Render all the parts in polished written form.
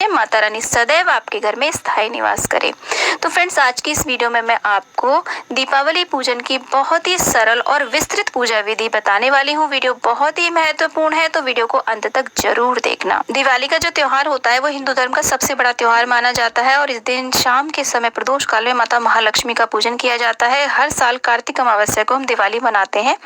माता रानी सदैव आपके घर में स्थायी निवास करे। तो फ्रेंड्स, आज की इस वीडियो में मैं आपको दीपावली पूजन की बहुत ही सरल और विस्तृत पूजा विधि बताने वाली हूँ। वीडियो बहुत ही महत्वपूर्ण है, तो वीडियो को अंत तक जरूर देखना। दिवाली का जो त्योहार होता है वो हिंदू धर्म का सबसे बड़ा त्योहार माना जाता है और इस दिन शाम के समय प्रदोष काल में माता महालक्ष्मी का पूजन किया जाता है। हर साल कार्तिक अमावस्या को हम दिवाली मनाते हैं।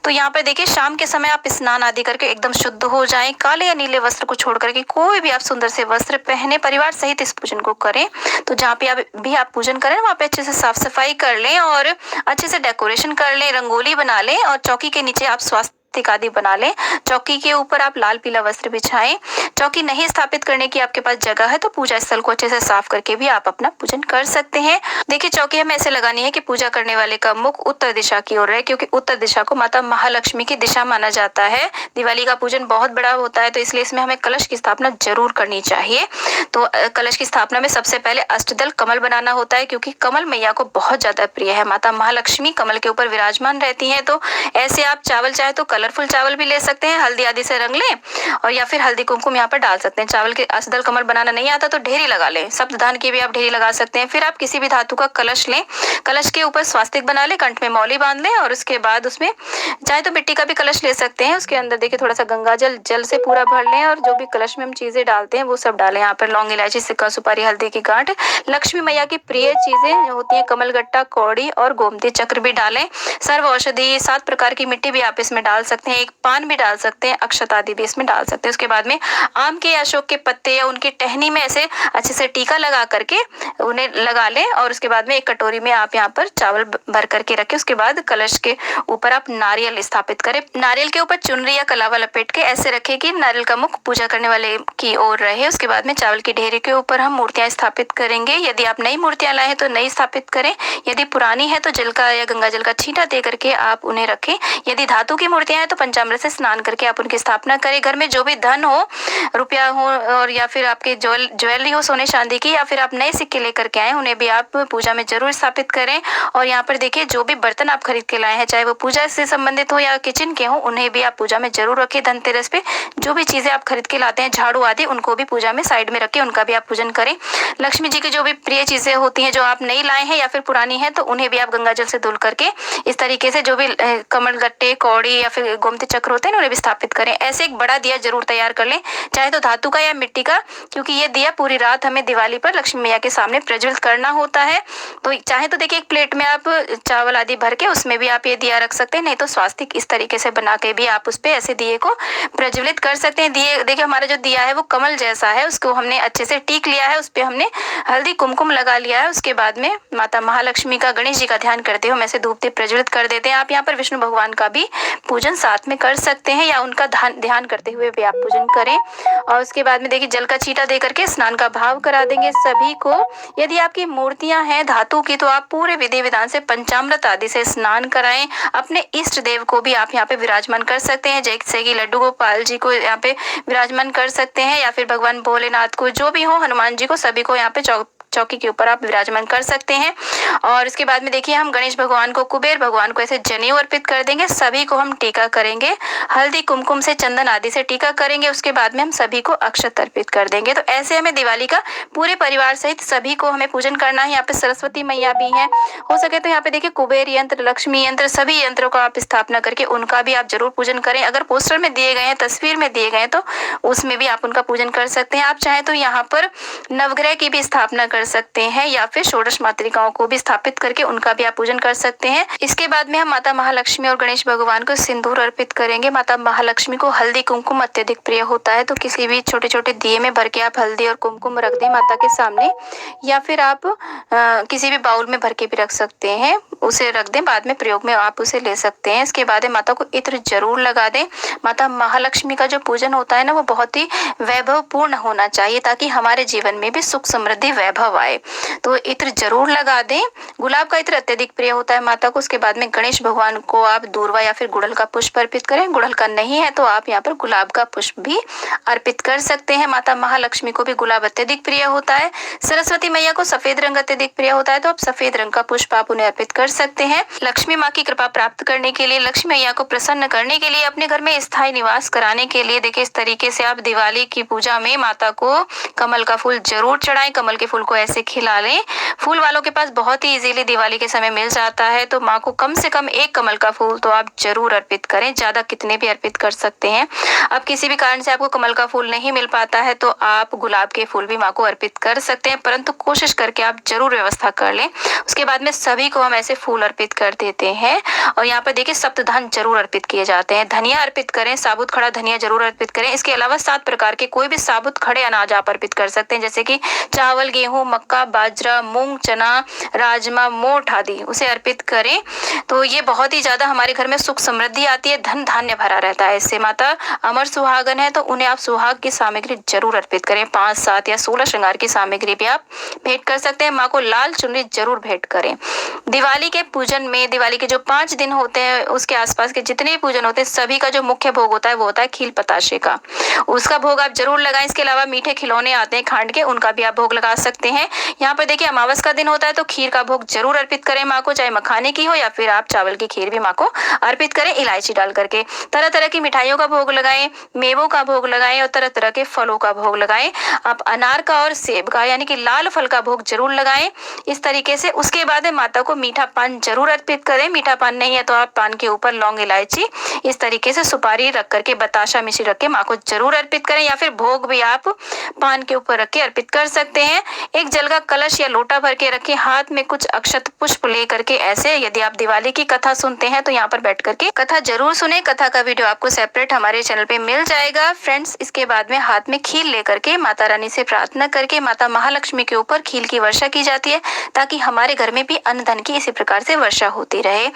तो यहाँ पर देखिए, शाम के समय आप स्नान आदि करके एकदम शुद्ध हो जाएं। काले या नीले वस्त्र को छोड़ करके कोई भी आप सुंदर से वस्त्र पहने परिवार सहित इस पूजन को करें। तो जहाँ पे आप पूजन करें वहाँ पे अच्छे से साफ सफाई कर लें और अच्छे से डेकोरेशन कर लें, रंगोली बना लें और चौकी के नीचे आप स्वास्थ्य आदि बना लें। चौकी के ऊपर आप लाल पीला वस्त्र बिछाएं। चौकी नहीं स्थापित करने की आपके पास जगह है तो पूजा स्थल को अच्छे से साफ करके भी आप अपना पूजन कर सकते हैं। देखिए, चौकी हमें ऐसे लगानी है कि पूजा करने वाले का मुख उत्तर दिशा की ओर रहे, क्योंकि उत्तर दिशा को माता महालक्ष्मी की दिशा माना जाता है। दिवाली का पूजन बहुत बड़ा होता है तो इसलिए इसमें हमें कलश की स्थापना जरूर करनी चाहिए। तो कलश की स्थापना में सबसे पहले अष्टदल कमल बनाना होता है, क्योंकि कमल मैया को बहुत ज्यादा प्रिय है। माता महालक्ष्मी कमल के ऊपर विराजमान रहती है। तो ऐसे आप चावल चाहे तो कलरफुल चावल भी ले सकते हैं, हल्दी आदि से रंग लें और या फिर हल्दी कुमकुम यहाँ पर डाल सकते हैं। चावल के अष्टदल कमल बनाना नहीं आता तो ढेरी लगा लें। सप्तधान की भी आप ढेरी लगा सकते हैं। फिर आप किसी भी धातु का कलश लें, कलश के ऊपर स्वास्तिक बना लें, कंठ में मौली बांध लें और उसके बाद उसमें चाहे तो मिट्टी का भी कलश ले सकते हैं। उसके अंदर देखिए थोड़ा सा गंगा जल से पूरा भर लें और जो भी कलश में हम चीजें डालते हैं वो सब डालें। यहाँ पर लौंग, इलायची, सिक्का, सुपारी, हल्दी की गांठ, लक्ष्मी मैया की प्रिय चीजें होती है कमलगट्टा, कौड़ी और गोमती चक्र भी डालें। सर्व औषधि 7 प्रकार की मिट्टी भी आप इसमें डाल सकते हैं, एक पान भी डाल सकते हैं, अक्षत आदि भी इसमें डाल सकते हैं। उसके बाद में आम के या अशोक के पत्ते या उनकी टहनी में ऐसे अच्छे से टीका लगा करके उन्हें लगा लें और उसके बाद में एक कटोरी में आप यहाँ पर चावल भर करके रखें। उसके बाद कलश के ऊपर आप नारियल स्थापित करें। नारियल के ऊपर चुनरी या कलावा लपेट के ऐसे रखें कि नारियल का मुख पूजा करने वाले की ओर रहे। उसके बाद में चावल की ढेरी के ऊपर हम मूर्तियां स्थापित करेंगे। यदि आप नई मूर्तियां लाए हैं तो नई स्थापित करें, यदि पुरानी है तो जल का या गंगा जल का छींटा दे करके आप उन्हें रखें। यदि धातु की मूर्तियां हैं तो पंचामृत से स्नान करके आप उनकी स्थापना करें। घर में जो भी धन हो, रुपया हो और या फिर आपके ज्वेलरी हो सोने चांदी की, या फिर आप नए सिक्के लेकर के आए उन्हें भी आप पूजा में जरूर स्थापित करें। और यहाँ पर देखिए, जो भी बर्तन आप खरीद के लाए हैं, चाहे वो पूजा से संबंधित हो या किचन के हो, उन्हें भी आप पूजा में जरूर रखें। धनतेरस पे जो भी चीजें आप खरीद के लाते हैं, झाड़ू आदि, उनको भी पूजा में साइड में रखें, उनका भी आप पूजन करें। लक्ष्मी जी की जो भी प्रिय चीजें होती हैं जो आप नहीं लाए हैं या फिर पुरानी है तो उन्हें भी आप गंगा जल से धुल करके इस तरीके से जो भी कमल गट्टे, कौड़ी या फिर गोमती चक्र होते हैं उन्हें भी स्थापित करें। ऐसे एक बड़ा दिया जरूर तैयार कर लें, चाहे तो धातु का या मिट्टी का, क्योंकि ये दिया पूरी रात हमें दिवाली पर लक्ष्मी मैया के सामने प्रज्वलित करना होता है। तो चाहे तो देखिए एक प्लेट में आप चावल आदि भर के उसमें भी आप ये दिया रख सकते हैं, नहीं तो स्वास्तिक इस तरीके से बना के भी आप उस पे ऐसे दिए को प्रज्वलित कर सकते हैं। दिए देखिए, हमारा जो दिया है वो कमल जैसा है, उसको हमने अच्छे से टीक लिया है, उस पे हमने हल्दी कुमकुम लगा लिया है। उसके बाद में माता महालक्ष्मी का, गणेश जी का ध्यान करते हुए हम ऐसे धूप दीप प्रज्वलित कर देते हैं। आप यहाँ पर विष्णु भगवान का भी पूजन साथ में कर सकते हैं या उनका ध्यान करते हुए भी आप पूजन करें। और उसके बाद में देखिए, जल का छींटा दे करके स्नान का भाव करा देंगे सभी को। यदि आपकी मूर्तियां हैं धातु की तो आप पूरे विधि विधान से पंचामृत आदि से स्नान कराएं। अपने इष्ट देव को भी आप यहाँ पे विराजमान कर सकते हैं, जैसे कि लड्डू गोपाल जी को यहाँ पे विराजमान कर सकते हैं या फिर भगवान भोलेनाथ को, जो भी हो, हनुमान जी को, सभी को यहाँ पे चौकी के ऊपर आप विराजमान कर सकते हैं। और इसके बाद में देखिए, हम गणेश भगवान को, कुबेर भगवान को ऐसे जनेऊ अर्पित कर देंगे। सभी को हम टीका करेंगे, हल्दी कुमकुम से, चंदन आदि से टीका करेंगे। उसके बाद में हम सभी को अक्षत अर्पित कर देंगे। तो ऐसे हमें दिवाली का पूरे परिवार सहित सभी को हमें पूजन करना है। यहाँ पे सरस्वती मैया भी है, हो सके तो यहाँ पे देखिए कुबेर यंत्र, लक्ष्मी यंत्र, सभी यंत्रों का आप स्थापना करके उनका भी आप जरूर पूजन करें। अगर पोस्टर में दिए गए हैं, तस्वीर में दिए गए हैं तो उसमें भी आप उनका पूजन कर सकते हैं। आप चाहे तो यहाँ पर नवग्रह की भी स्थापना कर सकते हैं या फिर षोडश मातृकाओं को भी स्थापित करके उनका भी आप पूजन कर सकते हैं। इसके बाद में हम माता महालक्ष्मी और गणेश भगवान को सिंदूर अर्पित करेंगे। माता महालक्ष्मी को हल्दी कुमकुम अत्यधिक प्रिय होता है, तो किसी भी छोटे छोटे दिए में भर के आप हल्दी और कुमकुम रख दें माता के सामने, या फिर आप किसी भी बाउल में भर के भी रख सकते हैं, उसे रख दें, बाद में प्रयोग में आप उसे ले सकते हैं। इसके बाद माता को इत्र जरूर लगा दें। माता महालक्ष्मी का जो पूजन होता है ना, वो बहुत ही वैभवपूर्ण होना चाहिए ताकि हमारे जीवन में भी सुख समृद्धि वैभव अनुभव आए। तो इत्र जरूर लगा दें। गुलाब का इत्र अत्यधिक प्रिय होता है माता को। उसके बाद में गणेश भगवान को आप दूर्वा या फिर गुड़हल का पुष्प अर्पित करें। गुड़हल का नहीं है तो आप यहाँ पर गुलाब का पुष्प भी अर्पित कर सकते हैं। माता महालक्ष्मी को भी गुलाब अत्यधिक प्रिय होता है। सरस्वती मैया को सफेद रंग अत्यधिक प्रिय होता है, तो आप सफेद रंग का पुष्प आप उन्हें अर्पित कर सकते हैं। लक्ष्मी माँ की कृपा प्राप्त करने के लिए, लक्ष्मी मैया को प्रसन्न करने के लिए, अपने घर में स्थायी निवास कराने के लिए देखिए इस तरीके से आप दिवाली की पूजा में माता को कमल का फूल जरूर चढ़ाएं। कमल के फूल को ऐसे खिला लें। फूल वालों के पास बहुत ही इजीली दिवाली के समय मिल जाता है, तो माँ को कम से कम एक कमल का फूल तो आप जरूर अर्पित करें। ज्यादा कितने भी अर्पित कर सकते हैं। अब किसी भी कारण से आपको कमल का फूल नहीं मिल पाता है तो आप गुलाब के फूल भी माँ को अर्पित कर सकते हैं, परंतु कोशिश करके आप जरूर व्यवस्था कर लें। उसके बाद में सभी को हम ऐसे फूल अर्पित कर देते हैं। और यहाँ पर देखिए सप्तधान जरूर अर्पित किए जाते हैं। धनिया अर्पित करें, साबुत खड़ा धनिया जरूर अर्पित करें। इसके अलावा 7 प्रकार के कोई भी साबुत खड़े अनाज आप अर्पित कर सकते हैं, जैसे कि चावल, गेहूं, मक्का, बाजरा, मूंग, चना, राजमा, मोठ आदि उसे अर्पित करें। तो ये बहुत ही ज्यादा हमारे घर में सुख समृद्धि आती है, धन धान्य भरा रहता है। इससे माता अमर सुहागन है, तो उन्हें आप सुहाग की सामग्री जरूर अर्पित करें। 5, 7 या 16 श्रृंगार की सामग्री भी आप भेंट कर सकते हैं। माँ को लाल चुनरी जरूर भेंट करें। दिवाली के पूजन में, दिवाली के जो 5 दिन होते हैं उसके आसपास के जितने भी पूजन होते हैं सभी का जो मुख्य भोग होता है वो होता है खील पताशे का। उसका भोग आप जरूर लगाएं। इसके अलावा मीठे खिलौने आते हैं खांड के, उनका भी आप भोग लगा सकते हैं। यहाँ पर देखिए अमावस का दिन होता है तो खीर का भोग जरूर अर्पित करें माँ को, चाहे मखाने की हो या फिर आप चावल की खीर भी माँ को अर्पित करें इलायची डाल करके। तरह तरह की मिठाइयों का भोग लगाएं, मेवों का भोग लगाएं और तरह तरह के फलों का भोग लगाएं। आप अनार का और सेब का यानी कि लाल फल का भोग जरूर लगाएं इस तरीके से। उसके बाद माता को मीठा पान जरूर अर्पित करें। मीठा पान नहीं है तो आप पान के ऊपर लौंग, इलायची इस तरीके से सुपारी रख करके, बताशा मिश्री रख के माँ को जरूर अर्पित करें, या फिर भोग भी आप पान के ऊपर रख के अर्पित कर सकते हैं। एक जल का कलश या लोटा भर के रखें, हाथ में कुछ अक्षत पुष्प ले करके ऐसे। यदि आप दिवाली की कथा सुनते हैं तो यहाँ पर बैठ करके कथा जरूर सुने। कथा का वीडियो आपको सेपरेट हमारे चैनल पे मिल जाएगा फ्रेंड्स। इसके बाद में हाथ में खील लेकर के माता रानी से प्रार्थना करके माता महालक्ष्मी के ऊपर खील की वर्षा की जाती है, ताकि हमारे घर में भी अन्न धन की इसी प्रकार से वर्षा होती रहे।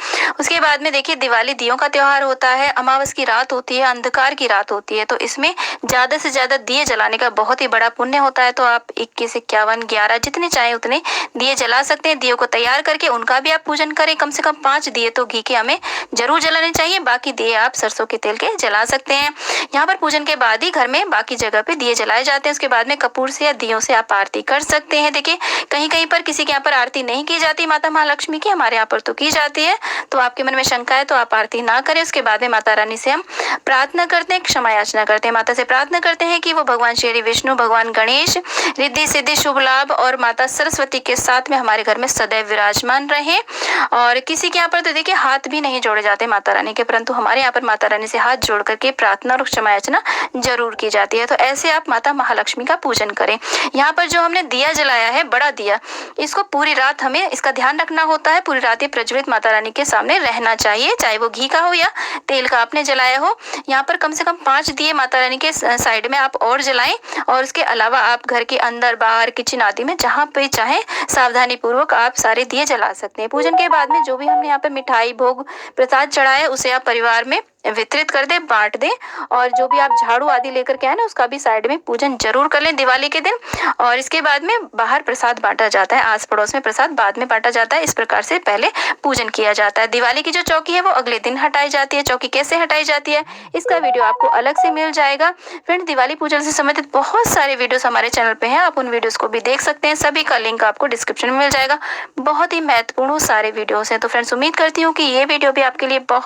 उसके बाद में देखिए दिवाली दियों का त्योहार होता है। अमावस की रात होती है, अंधकार की रात होती है, तो इसमें ज्यादा से ज्यादा दिए जलाने का बहुत ही बड़ा पुण्य होता है। तो आप 21, 51, 11 जितने चाहे उतने दिए जला सकते हैं। दियों को तैयार करके उनका भी आप पूजन करें। कम से कम 5 दिए तो घी के हमें जरूर जलाने चाहिए, बाकी दिए आप सरसों के तेल के जला सकते हैं। यहाँ पर पूजन के बाद ही घर में बाकी जगह पे दिए जलाए जाते हैं। उसके बाद में कपूर से या दियों से आप आरती कर सकते हैं। देखिए कहीं कहीं पर किसी के यहाँ पर आरती नहीं की जाती माता महालक्ष्मी की, हमारे यहाँ पर तो की जाती है। तो आपके मन में शंका है तो आप आरती ना करें। उसके बाद में माता रानी से हम प्रार्थना करते हैं, क्षमा याचना करते हैं। माता से प्रार्थना करते हैं कि वो भगवान श्री हरि विष्णु, भगवान गणेश रिद्धि सिद्धि शुभ लाभ और माता सरस्वती के साथ में हमारे घर में सदैव विराजमान रहे। और किसी के यहाँ पर तो देखिए हाथ भी नहीं जोड़े जाते माता रानी के, परंतु हमारे यहाँ पर माता रानी से हाथ जोड़ करके प्रार्थना और क्षमा याचना जरूर की जाती है। तो ऐसे आप माता महालक्ष्मी का पूजन करें। यहाँ पर जो हमने दिया जलाया है, बड़ा दिया, इसको पूरी रात हमें इसका ध्यान रखना होता है। पूरी रात ये प्रज्वलित माता रानी के सामने रहना चाहिए, चाहे वो घी का हो या तेल का आपने जलाया हो। यहाँ पर कम से कम 5 दिए माता रानी के साइड में आप और जलाएं। और उसके अलावा आप घर के अंदर, बाहर, किचन आदि में जहाँ पे चाहे सावधानी पूर्वक आप सारे दिए जला सकते हैं। पूजन के बाद में जो भी हमने यहाँ पे मिठाई, भोग, प्रसाद चढ़ाया उसे आप परिवार में वितरित कर दे, बांट दे। और जो भी आप झाड़ू आदि लेकर के आए ना उसका भी साइड में पूजन जरूर कर लें दिवाली के दिन। और इसके बाद में बाहर प्रसाद बांटा जाता है, आस पड़ोस में प्रसाद बाद में बांटा जाता है। इस प्रकार से पहले पूजन किया जाता है। दिवाली की जो चौकी है वो अगले दिन हटाई जाती है। चौकी कैसे हटाई जाती है इसका वीडियो आपको अलग से मिल जाएगा। फ्रेंड दिवाली पूजन से संबंधित बहुत सारे वीडियोस हमारे चैनल पे हैं, आप उन वीडियोस को भी देख सकते हैं। सभी का लिंक आपको डिस्क्रिप्शन में मिल जाएगा। बहुत ही महत्वपूर्ण सारे वीडियोस हैं। तो फ्रेंड्स उम्मीद करती हूँ कि ये वीडियो भी आपके लिए बहुत